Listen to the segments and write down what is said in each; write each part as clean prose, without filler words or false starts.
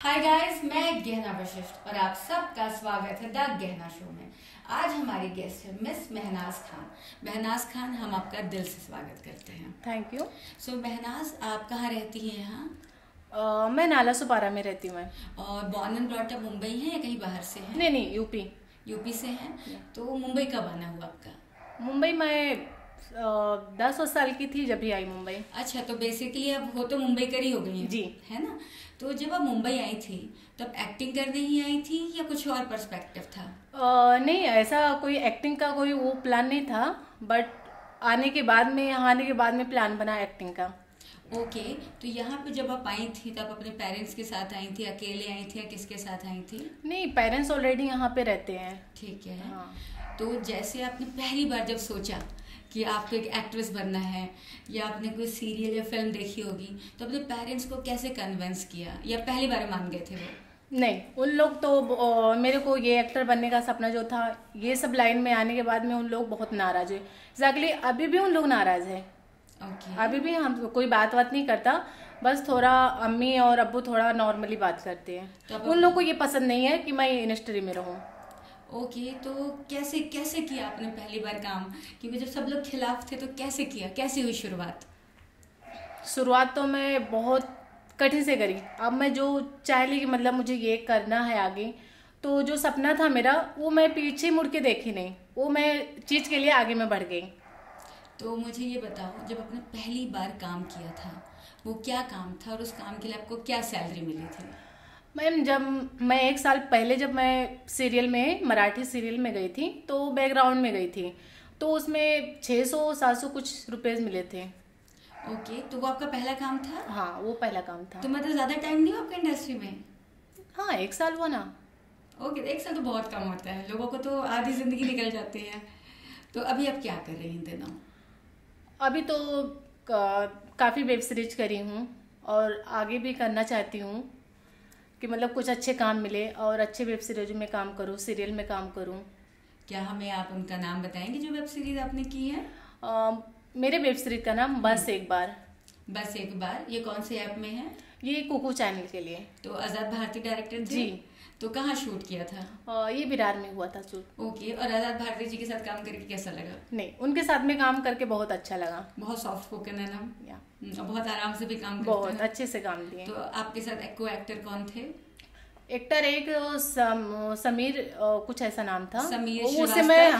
Hi guys, मैं गहना वशिष्ठ और आप सबका स्वागत है द गहना शो में। आज हमारी गेस्ट है मिस महनाज खान। महनाज खान, हम आपका दिल से स्वागत करते हैं। Thank you. सो महनाज, आप कहाँ रहती हैं यहाँ? मैं नाला सुपारा में रहती हूँ। और born and brought up Mumbai है या कहीं बाहर से हैं? नहीं, यूपी। यूपी से हैं। तो मुंबई कब आना हुआ आपका? मुंबई मैं 10 साल की थी जब भी आई मुंबई। अच्छा, तो बेसिकली अब हो तो मुंबई कर ही हो गई हैं, जी, है ना? तो जब आप मुंबई आई थी तब एक्टिंग करने ही आई थी या कुछ और पर्सपेक्टिव था? नहीं, ऐसा कोई एक्टिंग का कोई वो प्लान नहीं था, बट यहाँ आने के बाद में प्लान बना एक्टिंग का। ओके, तो यहाँ पे जब आप आई थी तब अपने पेरेंट्स के साथ आई थी, अकेले आई थी या किसके साथ आई थी? नहीं, पेरेंट्स ऑलरेडी यहाँ पे रहते हैं। ठीक है। हाँ। तो जैसे आपने पहली बार जब सोचा कि आपको एक एक्ट्रेस बनना है या आपने कोई सीरियल या फिल्म देखी होगी, तो अपने पेरेंट्स को कैसे कन्विंस किया या पहली बार मान गए थे वो? नहीं, उन लोग तो मेरे को ये एक्टर बनने का सपना जो था, ये सब लाइन में आने के बाद में उन लोग बहुत नाराज हुए। एग्जैक्टली अभी भी उन लोग नाराज है। ओके। अभी भी हम कोई बात नहीं करता, बस थोड़ा अम्मी और अब्बू थोड़ा नॉर्मली बात करते हैं। तो उन लोग को ये पसंद नहीं है कि मैं इंडस्ट्री में रहूं। ओके, तो कैसे कैसे किया आपने पहली बार काम? क्योंकि जब सब लोग खिलाफ थे तो कैसे किया, कैसे हुई शुरुआत? शुरुआत तो मैं बहुत कठिन से करी। अब मैं जो चाह ली कि मतलब मुझे ये करना है आगे, तो जो सपना था मेरा वो मैं पीछे मुड़ के देखी नहीं, वो मैं चीज के लिए आगे मैं बढ़ गई। तो मुझे ये बताओ, जब आपने पहली बार काम किया था वो क्या काम था और उस काम के लिए आपको क्या सैलरी मिली थी? मैम, जब मैं 1 साल पहले जब मैं सीरियल में मराठी सीरियल में गई थी तो बैकग्राउंड में गई थी, तो उसमें 600-700 कुछ रुपए मिले थे। ओके, तो वो आपका पहला काम था? हाँ, वो पहला काम था। तो मतलब ज्यादा टाइम नहीं हुआ आपका इंडस्ट्री में? हाँ, 1 साल हुआ ना। ओके, 1 साल तो बहुत कम होता है, लोगों को तो आधी जिंदगी निकल जाती है। तो अभी आप क्या कर रही हैं इन दिनों? अभी तो काफ़ी वेब सीरीज करी हूँ और आगे भी करना चाहती हूँ कि मतलब कुछ अच्छे काम मिले और अच्छे वेब सीरीज में काम करूँ, सीरियल में काम करूँ। क्या हमें आप उनका नाम बताएंगे जो वेब सीरीज आपने की है? मेरे वेब सीरीज का नाम बस एक बार। बस एक बार, ये कौन से ऐप में है? ये कुकू चैनल के लिए। तो आजाद भारती डायरेक्टर थे? जी। तो कहाँ शूट किया था? ये विरार में हुआ था शूट। ओके, और आजाद भारती जी के साथ काम करके कैसा लगा? नहीं, उनके साथ में काम करके बहुत अच्छा लगा। बहुत सॉफ्ट स्पोकन है ना? या और बहुत आराम से भी काम करते बहुत हैं। अच्छे से काम दिए। तो आपके साथ को एक्टर कौन थे? एक्टर एक समीर कुछ ऐसा नाम था। समीर उससे मैं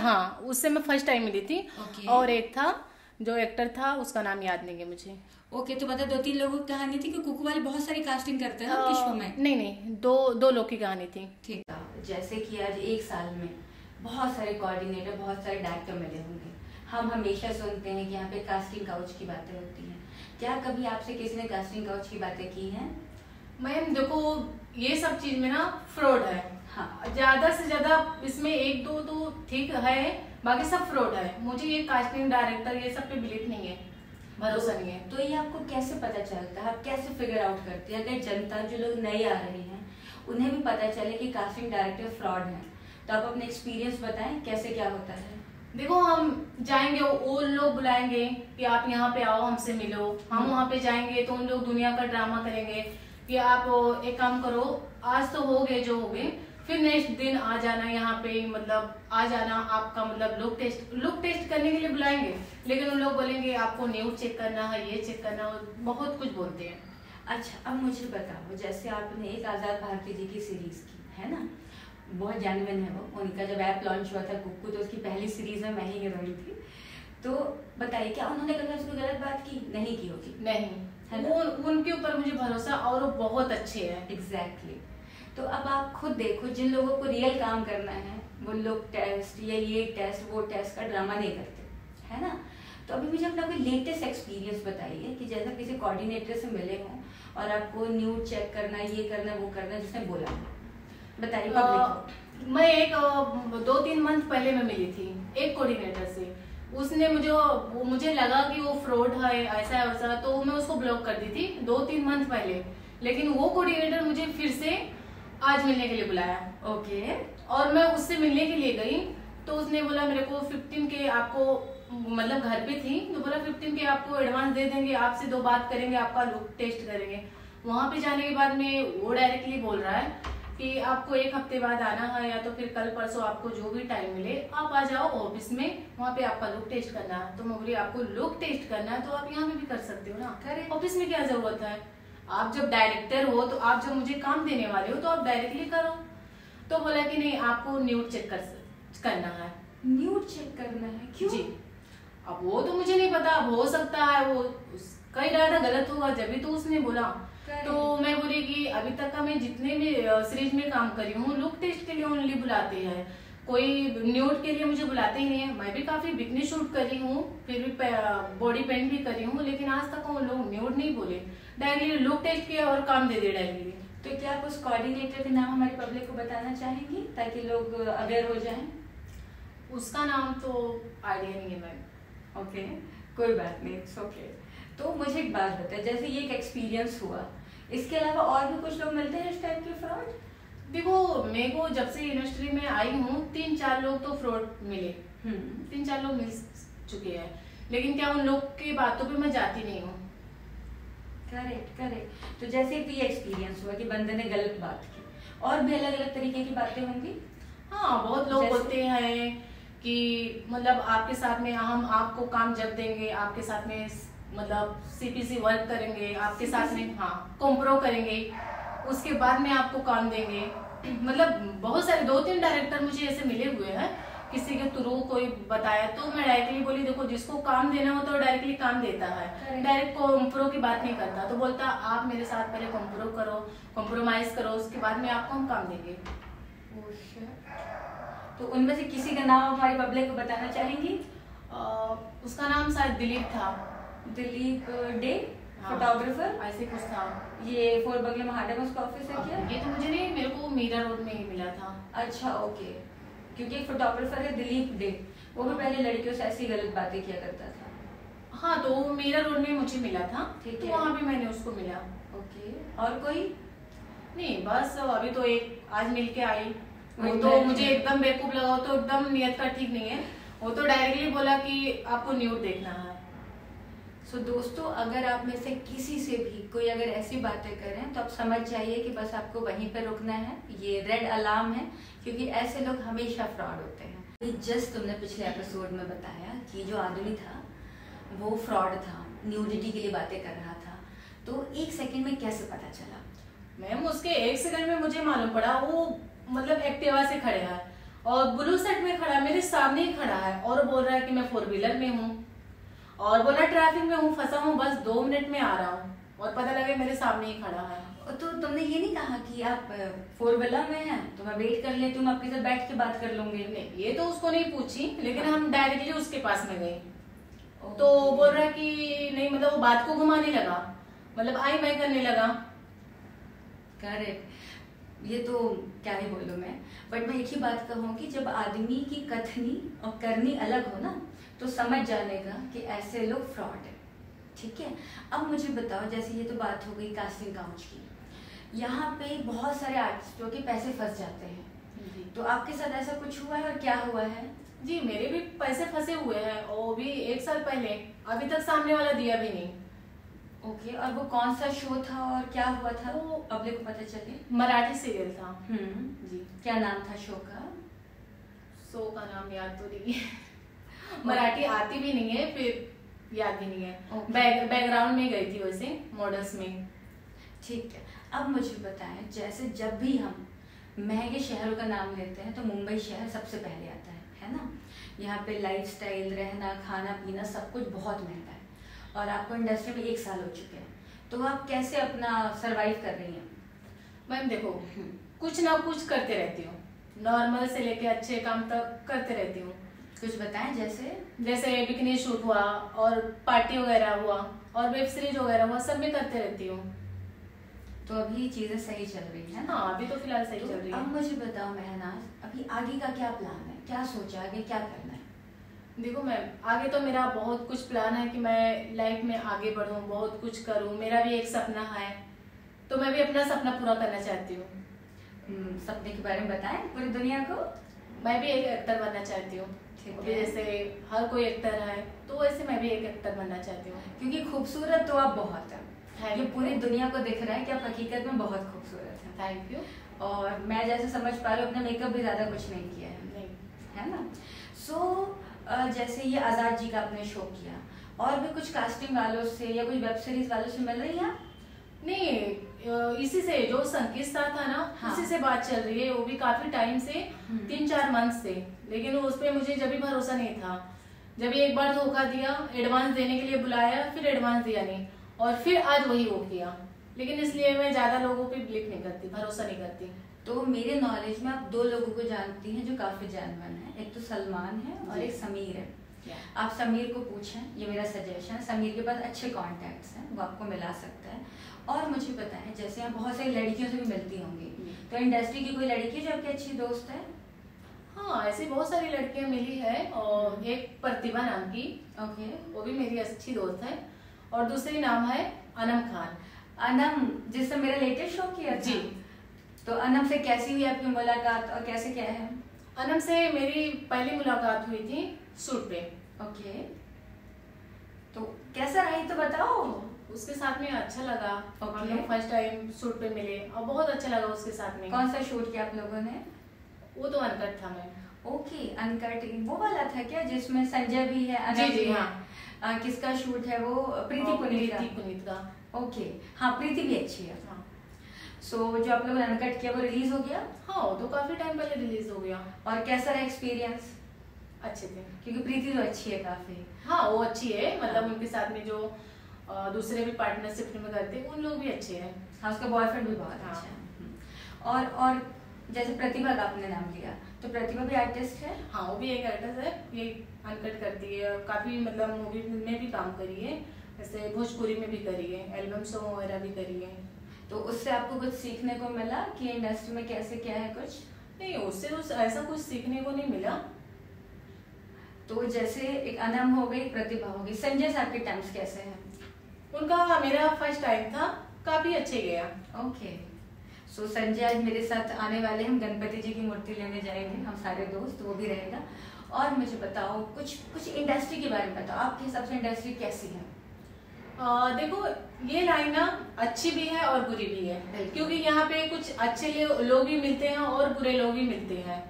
उससे मैं फर्स्ट टाइम मिली थी। ओके। और एक था जो एक्टर था, उसका नाम याद नहीं है मुझे। ओके, तो मतलब 2-3 लोगों की कहानी थी कि कुकू वाले बहुत सारी कास्टिंग करते हैं ना शो में? नहीं, दो लोग की कहानी थी। ठीक है। जैसे कि आज 1 साल में बहुत सारे कोऑर्डिनेटर, बहुत सारे डायरेक्टर मिले होंगे। हम हमेशा सुनते हैं कि यहाँ पे कास्टिंग काउच की बातें होती हैं। क्या कभी आपसे किसी ने कास्टिंग काउच की बातें की हैं? मैम देखो, ये सब चीज में ना फ्रॉड है। हाँ। ज्यादा से ज्यादा इसमें 1-2 तो ठीक है, बाकी सब फ्रॉड है। मुझे ये कास्टिंग डायरेक्टर ये सब पे बिलीव नहीं है, भरोसा नहीं है। तो ये आपको कैसे पता चलता है, आप कैसे फिगर आउट करते हैं? अगर जनता, जो लोग नए आ रहे हैं, उन्हें भी पता चले कि कास्टिंग डायरेक्टर फ्रॉड है, तो आप अपने एक्सपीरियंस बताएं कैसे क्या होता है? देखो, हम जाएंगे, वो लोग बुलाएंगे कि आप यहाँ पे आओ, हमसे मिलो। हम वहाँ पे जाएंगे तो उन लोग दुनिया का ड्रामा करेंगे कि आप एक काम करो, आज तो हो गए जो हो गए, फिर नेक्स्ट दिन आ जाना यहाँ पे, मतलब आ जाना, आपका मतलब लुक टेस्ट करने के लिए बुलाएंगे। लेकिन उन लोग बोलेंगे आपको न्यूज चेक करना है, ये चेक करना है, बहुत कुछ बोलते हैं। अच्छा, अब मुझे बताओ, जैसे आपने एक आजाद भारती जी की सीरीज की है ना, बहुत जेन्युइन है वो। उनका जब ऐप लॉन्च हुआ था कुक्कू, तो उसकी पहली सीरीज में मैं ही हीरोइन थी। तो बताइए, क्या उन्होंने कभी उसको गलत बात की? नहीं की होगी? नहीं, वो उनके ऊपर मुझे भरोसा, और वो बहुत अच्छे हैं। एग्जैक्टली। तो अब आप खुद देखो, जिन लोगों को रियल काम करना है वो लोग टेस्ट या ये टेस्ट वो टेस्ट का ड्रामा नहीं करते, है ना? तो अभी मुझे अपना कोई लेटेस्ट एक्सपीरियंस बताइए कि जैसा किसी कोऑर्डिनेटर से मिले हों और आपको न्यूज चेक करना, ये करना, वो करना, जिसने बोला, बताइए पब्लिक। मैं एक 2-3 मंथ पहले मैं मिली थी एक कोऑर्डिनेटर से। उसने मुझे लगा कि वो फ्रॉड है, ऐसा वैसा, तो मैं उसको ब्लॉक कर दी थी 2-3 मंथ पहले। लेकिन वो कोऑर्डिनेटर मुझे फिर से आज मिलने के लिए बुलाया। ओके। और मैं उससे मिलने के लिए गई तो उसने बोला मेरे को 15 के आपको, मतलब घर पे थी तो बोला 15 के आपको एडवांस दे देंगे, आपसे 2 बात करेंगे, आपका लुक टेस्ट करेंगे। वहां पे जाने के बाद में वो डायरेक्टली बोल रहा है कि आपको 1 हफ्ते बाद आना है, या तो फिर कल परसों आपको जो भी टाइम मिले आप आ जाओ ऑफिस में, वहाँ पे आपका लुक टेस्ट करना है। तो मैं बोली आपको लुक टेस्ट करना है तो आप यहाँ पे भी कर सकते हो ना, ऑफिस में क्या जरूरत है? आप जब डायरेक्टर हो तो आप जब मुझे काम देने वाले हो तो आप डायरेक्टली करो। तो बोला कि नहीं आपको न्यूड चेक करना है। न्यूड चेक करना है? क्यों? जी, अब वो तो मुझे नहीं पता, अब हो सकता है वो कई ज्यादा गलत होगा जब भी तो उसने बोला। तो मैं बोली कि अभी तक का मैं जितने भी सीरीज में काम करी हूँ लुक टेस्ट के लिए ओनली बुलाते हैं, कोई न्यूड के लिए मुझे बुलाते ही नहीं है। मैं भी काफी बिकनी शूट करी हूँ, फिर भी बॉडी पेंट भी करी हूँ, लेकिन आज तक वो लोग न्यूड नहीं बोले, डायरेक्टली लुक टेस्ट किया और काम दे दिया डायरेक्टली। तो क्या आप उस कोऑर्डिनेटर के नाम हमारी पब्लिक को बताना चाहेंगी ताकि लोग अवेयर हो जाएं? उसका नाम तो आइडिया नहीं है मैम। ओके, कोई बात नहीं, इट्स ओके। तो मुझे एक बात बताए, जैसे ये एक एक्सपीरियंस हुआ, इसके अलावा और भी कुछ लोग मिलते हैं इस टाइप के फ्रॉड? देखो मेरे को जब से इंडस्ट्री में आई हूँ 3-4 लोग तो फ्रॉड मिले, 3-4 लोग मिल चुके हैं, लेकिन क्या उन लोग की बातों पे मैं जाती नहीं हूँ। करेक्ट। तो जैसे कि ये एक्सपीरियंस हुआ कि बंदे ने गलत बात की, और भी अलग अलग तरीके की बातें होंगी? हाँ, बहुत लोग बोलते हैं कि मतलब आपके साथ में हम आपको काम जब देंगे, आपके साथ में मतलब सीपीसी वर्क करेंगे, आपके साथ में कॉम्प्रो करेंगे, उसके बाद में आपको काम देंगे। मतलब बहुत सारे 2-3 डायरेक्टर मुझे ऐसे मिले हुए हैं, किसी के थ्रू कोई बताया तो मैं डायरेक्टली बोली देखो जिसको काम देना हो तो डायरेक्टली काम देता है, डायरेक्ट कॉम्प्रो की बात नहीं करता। तो बोलता आप मेरे साथ पहले कॉम्प्रो करो, कॉम्प्रोमाइज करो, उसके बाद में आपको हम काम देंगे। तो उनमें से किसी का नाम हमारी पब्लिक को बताना चाहेंगी? उसका नाम शायद दिलीप था। दिलीप डे फोटोग्राफर ऐसे कुछ था। ये 4 बंगला महाडम उसका ऑफिस है क्या? ये तो मुझे नहीं, मेरे को मीरा रोड में ही मिला था। अच्छा, ओके। क्योंकि एक फोटोग्राफर है दिलीप डे, वो भी पहले लड़कियों से ऐसी गलत बातें किया करता था। हाँ, तो वो मीरा रोड में मुझे मिला था, ठीक है, वहाँ भी मैंने उसको मिला। ओके, और कोई नहीं? बस अभी तो एक आज मिल के आई, वो तो मुझे एकदम बेवकूफ लगा, तो एकदम नियत का ठीक नहीं है। वो तो डायरेक्टली बोला कि आपको न्यूड देखना है। सो दोस्तों, अगर आप में से किसी से भी कोई अगर ऐसी बातें करें तो आप समझ जाइए कि बस आपको वहीं पर रुकना है, ये रेड अलार्म है, क्योंकि ऐसे लोग हमेशा फ्रॉड होते हैं। ये जस्ट तुमने पिछले एपिसोड में बताया कि जो आदमी था वो फ्रॉड था, न्यूडिटी के लिए बातें कर रहा था, तो 1 सेकंड में कैसे पता चला? मैम उसके 1 सेकंड में मुझे मालूम पड़ा, वो मतलब एक्टिवा से खड़े है और ब्लू शर्ट में खड़ा, मेरे सामने ही खड़ा है और बोल रहा है कि मैं 4 व्हीलर में हूँ, और बोला ट्रैफिक में हूँ, फंसा हूँ, बस 2 मिनट में आ रहा हूँ, और पता लगे मेरे सामने ही खड़ा है। तो तुमने ये नहीं कहा कि आप 4 व्हीलर में हैं तो मैं वेट कर लेती हूँ, मैं आपके साथ बैठ के बात कर लूंगी? नहीं, ये तो उसको नहीं पूछी, लेकिन हम डायरेक्टली उसके पास में गए। तो बोल रहा कि नहीं, मतलब वो बात को घुमाने लगा, मतलब आई मैं करने लगा। करेक्ट। ये तो क्या ही बोलूं मैं, बट मैं एक ही बात कहूँगी, जब आदमी की कथनी और करनी अलग हो ना तो समझ जाने का कि ऐसे लोग फ्रॉड है, ठीक है। अब मुझे बताओ, जैसे ये तो बात हो गई कास्टिंग काउच की, यहाँ पे बहुत सारे आर्टिस्टों के पैसे फंस जाते हैं, तो आपके साथ ऐसा कुछ हुआ है और क्या हुआ है? जी, मेरे भी पैसे फंसे हुए हैं, और भी 1 साल पहले, अभी तक सामने वाला दिया भी नहीं। ओके, और वो कौन सा शो था और क्या हुआ था, वो पब्लिक को पता चले? मराठी सीरियल था। जी, क्या नाम था शो का? शो का नाम याद तो नहीं है मराठी आती भी नहीं है, फिर याद भी नहीं है। बैकग्राउंड में गई थी वैसे, मॉडल्स में। ठीक है, अब मुझे बताएं, जैसे जब भी हम महंगे शहरों का नाम लेते हैं तो मुंबई शहर सबसे पहले आता है ना। यहाँ पे लाइफस्टाइल, रहना, खाना पीना सब कुछ बहुत महंगा है, और आपको इंडस्ट्री में 1 साल हो चुके हैं, तो आप कैसे अपना सरवाइव कर रही हैं? मैम देखो, कुछ ना कुछ करते रहती हूँ, नॉर्मल से लेके अच्छे काम तक करते रहती हूँ। कुछ बताएं, जैसे बिकनी शूट हुआ, और पार्टी वगैरह हुआ, और वेब सीरीज वगैरह हुआ, सब में करते रहती हूँ। तो अभी चीजें सही चल रही है ना? हाँ, अभी तो फिलहाल सही चल रही है। अब मुझे बताओ महनाज, अभी आगे का क्या प्लान है, क्या सोचा, आगे क्या करना है? देखो मैम, आगे तो मेरा बहुत कुछ प्लान है कि मैं लाइफ में आगे बढ़ूं, बहुत कुछ करूं। मेरा भी एक सपना है, तो मैं भी अपना सपना पूरा करना चाहती हूँ। सपने के बारे में बताएं पूरी दुनिया को। मैं भी एक एक्टर बनना चाहती हूँ, जैसे हर कोई एक्टर है, तो वैसे मैं भी एक एक्टर बनना चाहती हूँ। क्योंकि खूबसूरत तो आप बहुत है, ये पूरी दुनिया को दिख रहा है कि आप हकीकत में बहुत खूबसूरत हैं। Thank you. और मैं जैसे समझ पा रही हूँ, अपना मेकअप भी ज्यादा कुछ नहीं किया है, नहीं। है ना। सो जैसे ये आजाद जी का आपने शो किया, और भी कुछ कास्टिंग वालों से या कुछ वेब सीरीज वालों से मिल रही है? नहीं, इसी से जो संकेत स्टार था ना, हाँ। उसी से बात चल रही है, वो भी काफी टाइम से, 3-4 मंथ से। लेकिन उस पर मुझे जब भी भरोसा नहीं था। जब एक बार धोखा दिया, एडवांस देने के लिए बुलाया, फिर एडवांस दिया नहीं, और फिर आज वही वो किया। लेकिन इसलिए मैं ज्यादा लोगों पे बिलीव नहीं करती, भरोसा नहीं करती। तो मेरे नॉलेज में आप 2 लोगों को जानती हैं जो काफी जानवर हैं, एक तो सलमान है और एक समीर है। आप समीर को पूछें, ये मेरा सजेशन है। समीर के पास अच्छे कॉन्टैक्ट्स हैं, वो आपको मिला सकता है। और मुझे पता है जैसे आप बहुत सारी लड़कियों से भी मिलती होंगी, तो इंडस्ट्री की कोई लड़की जो आपकी अच्छी दोस्त है? हाँ, ऐसी बहुत सारी लड़कियां मिली है, और एक प्रतिभा नाम की, ओके, वो भी मेरी अच्छी दोस्त है, और दूसरी नाम है अनम खान। अनम, जिससे मेरा लेटेस्ट शो किया था? जी। तो अनम से कैसी हुई आपकी मुलाकात और कैसे क्या है? अनम से मेरी पहली मुलाकात हुई थी शूट पे। ओके, तो कैसा रही तो बताओ। उसके साथ में अच्छा लगा। ओके। हम लोग फर्स्ट टाइम शूट पे मिले और बहुत अच्छा लगा उसके साथ में। कौन सा शूट किया आप लोगों ने? वो तो अनकट था मैं। ओके, अनकट वो वाला था क्या जिसमें संजय भी है, अनम जी, भी है? हाँ। किसका शूट है वो? प्रीति पुनीत का। ओके, हाँ, प्रीति भी अच्छी है। हाँ। सो जो आप लोगों ने अनकट किया वो रिलीज हो गया? हाँ, वो तो काफी टाइम पहले रिलीज हो गया। और कैसा रहा एक्सपीरियंस? अच्छे थे, क्योंकि प्रीति तो अच्छी है काफी। हाँ, वो अच्छी है, मतलब उनके साथ में जो दूसरे भी पार्टनरशिप में करते हैं उन लोग भी अच्छे हैं। हाँ, उसका बॉयफ्रेंड भी बहुत हाँ। अच्छा है। और जैसे प्रतिभा का आपने नाम लिया, तो प्रतिभा भी आर्टिस्ट है? हाँ, वो भी एक आर्टिस्ट है, ये अनकट करती है, काफी मतलब मूवी में भी काम करी है, जैसे भोजपुरी में भी करी है, एल्बम सॉन्ग वगैरह भी करी है। तो उससे आपको कुछ सीखने को मिला कि इंडस्ट्री में कैसे क्या है कुछ? नहीं, उससे ऐसा कुछ सीखने को नहीं मिला। तो जैसे एक अनम हो गई, प्रतिभा हो गई, संजय साहब के टाइम्स कैसे हैं? उनका मेरा फर्स्ट टाइम था, काफी अच्छे गया। ओके, सो संजय आज मेरे साथ आने वाले हैं, हम गणपति जी की मूर्ति लेने जाएंगे, हम सारे दोस्त, वो भी रहेगा। और मुझे बताओ कुछ इंडस्ट्री के बारे में बताओ, आपके हिसाब से इंडस्ट्री कैसी है? देखो, ये लाइन ना अच्छी भी है और बुरी भी है, क्योंकि यहाँ पे कुछ अच्छे लोग भी मिलते हैं और बुरे लोग भी मिलते हैं,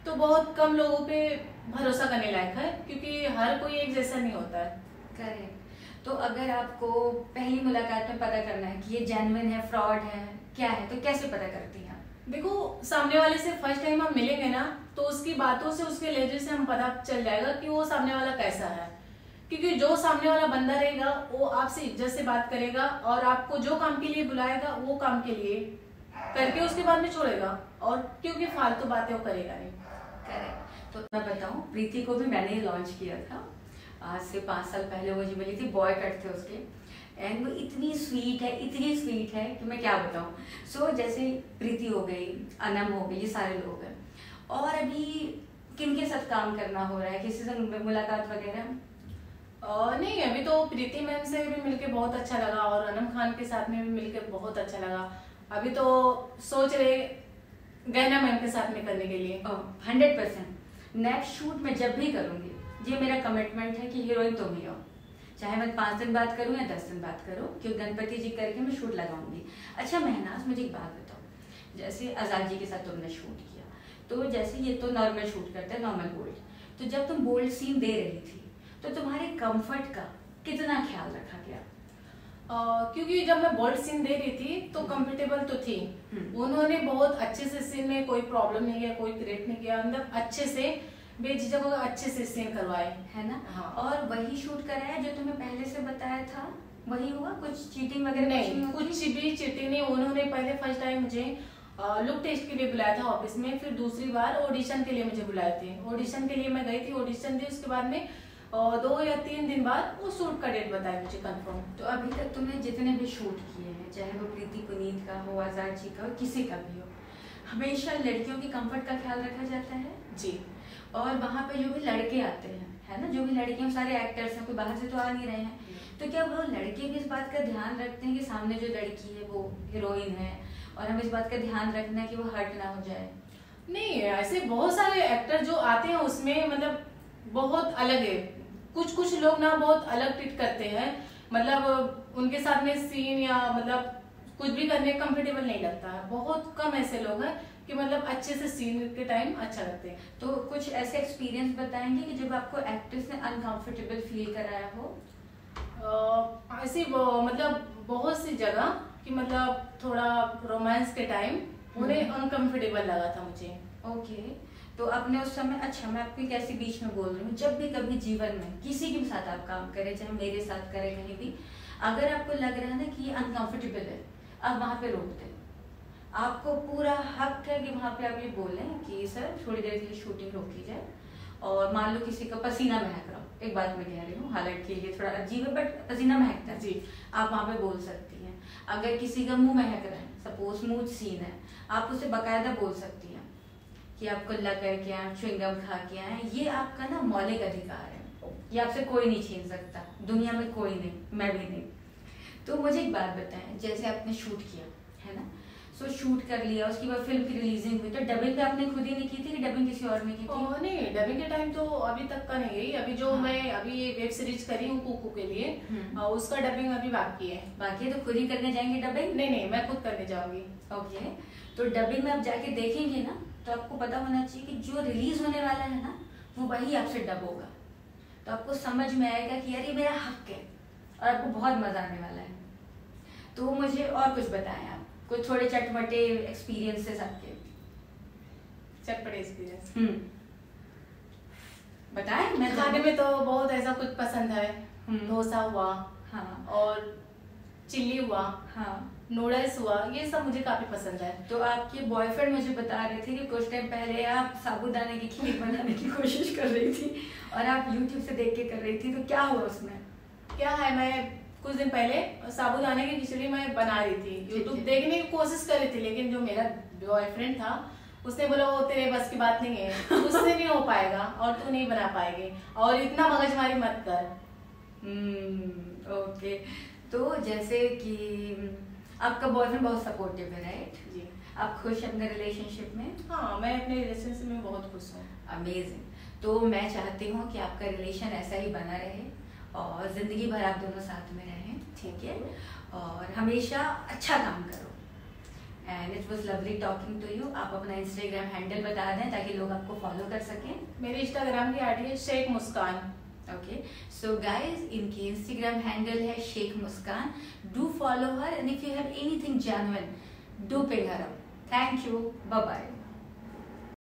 तो बहुत कम लोगों पे भरोसा करने लायक है, क्योंकि हर कोई एक जैसा नहीं होता है। करेक्ट। तो अगर आपको पहली मुलाकात में पता करना है कि ये जेन्युइन है, फ्रॉड है, क्या है, तो कैसे पता करती हैं? देखो, सामने वाले से फर्स्ट टाइम हम मिलेंगे ना, तो उसकी बातों से, उसके लहजे से हम पता चल जाएगा कि वो सामने वाला कैसा है। क्योंकि जो सामने वाला बंदा रहेगा वो आपसे इज्जत से बात करेगा, और आपको जो काम के लिए बुलाएगा वो काम के लिए करके उसके बाद में छोड़ेगा, और क्योंकि फालतू बातें वो करेगा नहीं। करेक्ट। तो मैं बताऊं, प्रीति को भी मैंने ही लॉन्च किया था आज से 5 साल पहले। वो जो मिली थी, बॉय कट थे उसके, एंड वो इतनी स्वीट है कि मैं क्या बताऊं। सो जैसे प्रीति हो गई, अनम हो गई, ये सारे लोग हैं। और अभी किन के साथ काम करना हो रहा है, किसी से मुलाकात वगैरह? नहीं, अभी तो प्रीति मैम से भी मिलके बहुत अच्छा लगा, और अनम खान के साथ में भी मिलके बहुत अच्छा लगा। अभी तो सोच रहे गहना मैम के साथ में करने के लिए। 100% नेक्स्ट शूट में जब भी करूंगी, ये मेरा कमिटमेंट है कि हीरोइन तुम ही हो, चाहे मैं 5 दिन बाद करूं या 10 दिन बाद करूं, क्योंकि गणपति जी करके मैं शूट लगाऊंगी। अच्छा महनाज, मुझे एक बात बताओ, जैसे आजाद जी के साथ तुमने शूट किया, तो जैसे ये तो नॉर्मल शूट करते हैं, नॉर्मल बोल्ड, तो जब तुम बोल्ड सीन दे रही थी तो तुम्हारे कंफर्ट का कितना ख्याल रखा गया? क्योंकि जब मैं बोल्ड सीन दे रही थी तो कंफर्टेबल तो थी। उन्होंने बहुत अच्छे से सीन में कोई प्रॉब्लम नहीं किया, कोई क्रिएट नहीं किया, मतलब अच्छे से बेझिझक अच्छे से सीन करवाए, है ना? हाँ। और वही शूट कराया जो तुम्हें पहले से बताया था, वही हुआ? कुछ चीटिंग वगैरह नहीं, कुछ भी चीटिंग नहीं। उन्होंने पहले फर्स्ट टाइम मुझे लुक टेस्ट के लिए बुलाया था ऑफिस में, फिर दूसरी बार ऑडिशन के लिए मुझे बुलाए थे। ऑडिशन के लिए मैं गई थी, ऑडिशन दी, उसके बाद में 2 या 3 दिन बाद वो शूट का डेट बताया मुझे कंफर्म। तो अभी तक तुमने जितने भी शूट किए हैं, चाहे वो प्रीति पुनीत का हो, आजाद जी का हो, किसी का भी हो, हमेशा लड़कियों की कंफर्ट का ख्याल रखा जाता है जी। और वहाँ पे जो भी लड़के आते हैं, है ना, जो भी लड़कियां, सारे एक्टर्स हैं, कोई बाहर से तो आ नहीं रहे हैं, तो क्या वो लड़के भी इस बात का ध्यान रखते हैं कि सामने जो लड़की है वो हीरोइन है, और हमें इस बात का ध्यान रखना है कि वो हर्ट ना हो जाए? नहीं, ऐसे बहुत सारे एक्टर जो आते हैं उसमें मतलब बहुत अलग है। कुछ लोग ना बहुत अलग ट्रीट करते हैं, मतलब उनके साथ में सीन या मतलब कुछ भी करने कंफर्टेबल नहीं लगता है। बहुत कम ऐसे लोग हैं कि मतलब अच्छे से सीन के टाइम अच्छा लगते हैं। तो कुछ ऐसे एक्सपीरियंस बताएंगे कि जब आपको एक्ट्रेस ने अनकंफर्टेबल फील कराया हो? ऐसी मतलब बहुत सी जगह कि मतलब थोड़ा रोमांस के टाइम उन्हें अनकंफर्टेबल लगा था मुझे। ओके, तो आपने उस समय, अच्छा मैं आपको कैसे बीच में बोल रही हूँ, जब भी कभी जीवन में किसी के साथ आप काम करें, चाहे मेरे साथ करें कहीं भी, अगर आपको लग रहा है ना कि ये अनकंफर्टेबल है, आप वहाँ पे रोक दें। आपको पूरा हक है कि वहाँ पे आप ये बोलें कि सर थोड़ी देर के लिए शूटिंग रोकी जाए। और मान लो किसी का पसीना महक रहा हो, एक बात मैं कह रही हूँ, हालांकि ये थोड़ा अजीब है बट पसीना महकता है जी, आप वहाँ पे बोल सकती हैं। अगर किसी का मुंह महक रहा है, सपोज स्मूथ सीन है, आप उसे बाकायदा बोल सकती हैं कि आप कुल्ला करके आए, च्युइंगम खा के आए, ये आपका ना मौलिक अधिकार है, ये आपसे कोई नहीं छीन सकता, दुनिया में कोई नहीं, मैं भी नहीं। तो मुझे एक बात बताएं, जैसे आपने शूट किया है ना, सो शूट कर लिया, उसके बाद फिल्म की रिलीजिंग हुई, तो डबिंग आपने खुद ही नहीं की थी कि डबिंग किसी और ने की थी? नहीं, डबिंग के टाइम तो अभी तक का नहीं है। अभी जो हाँ। मैं अभी ये वेब सीरीज करी हूँ कुकू के लिए, उसका डबिंग अभी बाकी है। बाकी है तो खुद ही करने जाएंगे डबिंग? नहीं, मैं खुद करने जाऊंगी। ओके, तो डबिंग में आप जाके देखेंगे ना, तो आपको पता होना चाहिए कि जो रिलीज होने वाला है ना, वो वही आपसे डब होगा, तो आपको समझ में आएगा कि यार ये मेरा हक है, और आपको बहुत मजा आने वाला है। तो मुझे और कुछ बताएं आप, कुछ थोड़े चटपटे एक्सपीरियंसेस आपके। चटपटे एक्सपीरियंस बताएं। मैं खाने में तो बहुत ऐसा कुछ पसंद है। डोसा हुआ, हाँ, और चिल्ली हुआ, हाँ, नूडल्स हुआ, ये सब मुझे काफी पसंद है। तो आपके बॉयफ्रेंड मुझे बता रहे थे कि कुछ टाइम पहले आप साबूदाने की खीर बनाने की कोशिश कर रही थी और आप YouTube से देख के कर रही थी, तो क्या हुआ उसमें? क्या है, मैं कुछ दिन पहले साबूदाने की खिचड़ी मैं बना रही थी, यूट्यूब देखने की कोशिश कर रही थी, लेकिन जो मेरा बॉयफ्रेंड था उसने बोला वो तेरे बस की बात नहीं है, उससे नहीं हो पाएगा और तू नहीं बना पाएगी, और इतना मगजमारी मत कर। ओके, तो जैसे कि आपका बॉयफ्रेंड बहुत सपोर्टिव है, राइट? जी। आप खुश हैं अपने रिलेशनशिप में? हाँ, मैं अपने रिलेशनशिप में बहुत खुश हूँ। अमेजिंग। तो मैं चाहती हूँ कि आपका रिलेशन ऐसा ही बना रहे और जिंदगी भर आप दोनों साथ में रहें, ठीक है? और हमेशा अच्छा काम करो। And it was lovely talking to you. आप अपना इंस्टाग्राम हैंडल बता दें ताकि लोग आपको फॉलो कर सकें। मेरी इंस्टाग्राम की आईडी है शेख मुस्कान। Okay, so guys, इनकी Instagram handle है शेख मुस्कान. Do follow her, and if you have anything genuine, do ping her up. Thank you. Bye bye.